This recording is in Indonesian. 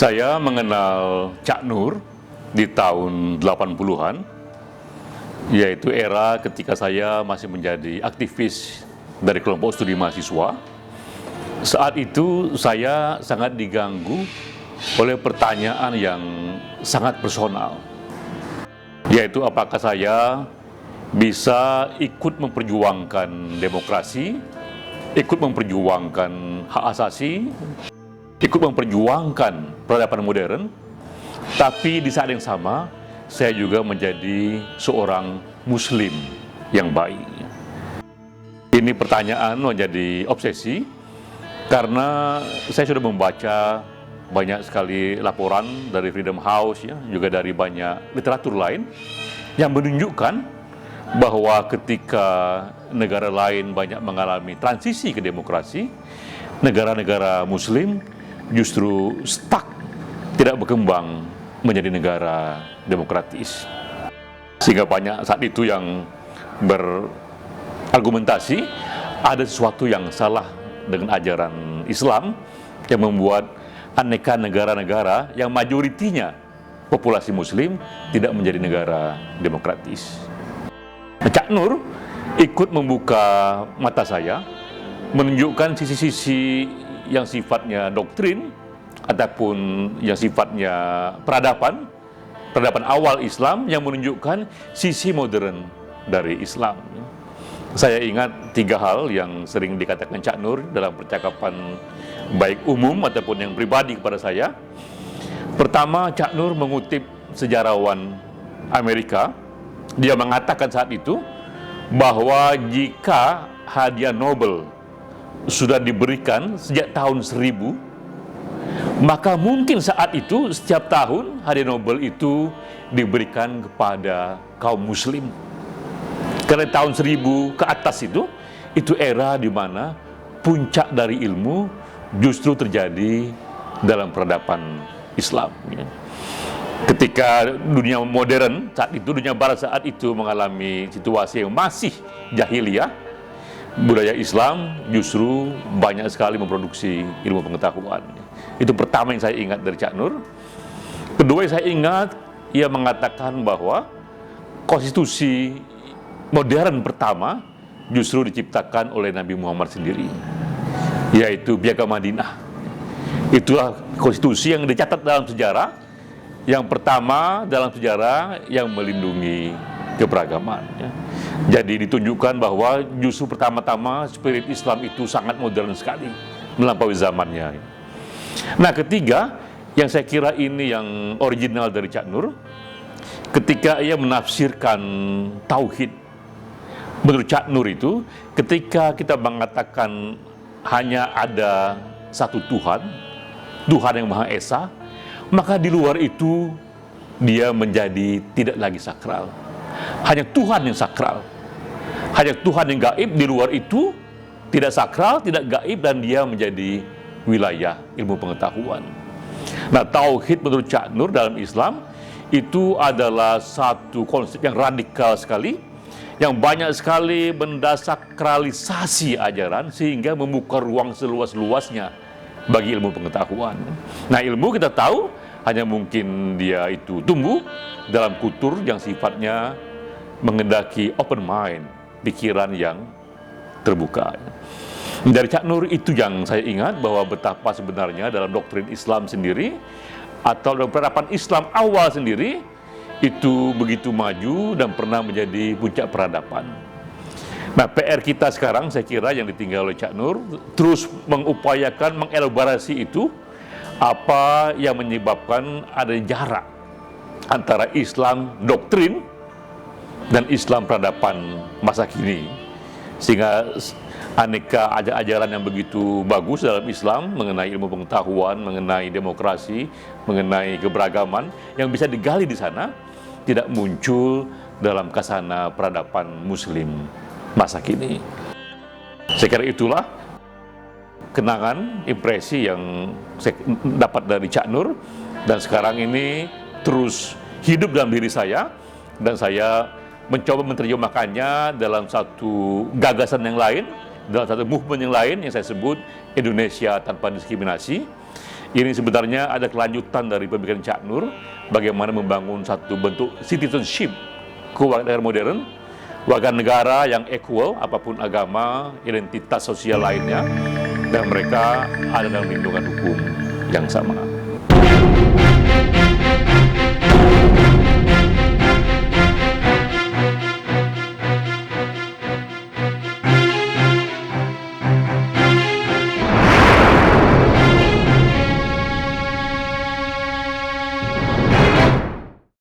Saya mengenal Cak Nur di tahun 80-an, yaitu era ketika saya masih menjadi aktivis dari kelompok studi mahasiswa. Saat itu saya sangat diganggu oleh pertanyaan yang sangat personal, yaitu apakah saya bisa ikut memperjuangkan demokrasi, ikut memperjuangkan hak asasi, ikut memperjuangkan peradaban modern, tapi di saat yang sama saya juga menjadi seorang muslim yang baik. Ini pertanyaan menjadi obsesi karena saya sudah membaca banyak sekali laporan dari Freedom House, juga dari banyak literatur lain yang menunjukkan bahwa ketika negara lain banyak mengalami transisi ke demokrasi, negara-negara muslim justru stuck, tidak berkembang menjadi negara demokratis. Sehingga banyak saat itu yang berargumentasi ada sesuatu yang salah dengan ajaran Islam yang membuat aneka negara-negara yang majoritinya populasi muslim tidak menjadi negara demokratis. Cak Nur ikut membuka mata saya, menunjukkan sisi-sisi yang sifatnya doktrin ataupun yang sifatnya peradaban awal Islam yang menunjukkan sisi modern dari Islam. Saya ingat 3 hal yang sering dikatakan Cak Nur dalam percakapan baik umum ataupun yang pribadi kepada saya. Pertama, Cak Nur mengutip sejarawan Amerika. Dia mengatakan saat itu bahwa jika hadiah Nobel sudah diberikan sejak tahun 1000, maka mungkin saat itu setiap tahun hadiah Nobel itu diberikan kepada kaum muslim. Karena tahun 1000 ke atas itu era di mana puncak dari ilmu justru terjadi dalam peradaban Islam. Ketika dunia modern saat itu, dunia barat saat itu mengalami situasi yang masih jahiliyah, budaya Islam justru banyak sekali memproduksi ilmu pengetahuan. Itu pertama yang saya ingat dari Cak Nur. Kedua yang saya ingat, ia mengatakan bahwa konstitusi modern pertama justru diciptakan oleh Nabi Muhammad sendiri, yaitu Piagam Madinah. Itulah konstitusi yang dicatat dalam sejarah, yang pertama dalam sejarah yang melindungi keberagaman. Jadi ditunjukkan bahwa justru pertama-tama spirit Islam itu sangat modern sekali, melampaui zamannya. Nah, ketiga, yang saya kira ini yang original dari Cak Nur, ketika ia menafsirkan tauhid. Menurut Cak Nur itu, ketika kita mengatakan hanya ada satu Tuhan, Tuhan yang Maha Esa, maka di luar itu dia menjadi tidak lagi sakral. Hanya Tuhan yang sakral, hanya Tuhan yang gaib. Di luar itu tidak sakral, tidak gaib, dan dia menjadi wilayah ilmu pengetahuan. Nah, tauhid menurut Cak Nur dalam Islam itu adalah satu konsep yang radikal sekali, yang banyak sekali mendesakralisasi ajaran sehingga membuka ruang seluas-luasnya bagi ilmu pengetahuan. Nah, ilmu kita tahu hanya mungkin dia itu tumbuh dalam kultur yang sifatnya mengendaki open mind, pikiran yang terbuka. Dari Cak Nur itu yang saya ingat bahwa betapa sebenarnya dalam doktrin Islam sendiri atau dalam peradaban Islam awal sendiri itu begitu maju dan pernah menjadi puncak peradaban. Nah, PR kita sekarang saya kira yang ditinggal oleh Cak Nur terus mengupayakan mengelaborasi itu, apa yang menyebabkan ada jarak antara Islam doktrin dan Islam peradaban masa kini, sehingga aneka ajaran yang begitu bagus dalam Islam mengenai ilmu pengetahuan, mengenai demokrasi, mengenai keberagaman yang bisa digali di sana tidak muncul dalam kasana peradaban muslim masa kini. Saya kira itulah kenangan, impresi yang saya dapat dari Cak Nur, dan sekarang ini terus hidup dalam diri saya, dan saya mencoba menerjemahkannya dalam satu gagasan yang lain, dalam satu movement yang lain yang saya sebut Indonesia Tanpa Diskriminasi, Ini sebenarnya ada kelanjutan dari pemikiran Cak Nur, bagaimana membangun satu bentuk citizenship kewarganegaraan modern, warga negara yang equal, apapun agama, identitas sosial lainnya, dan mereka ada dalam lindungan hukum yang sama.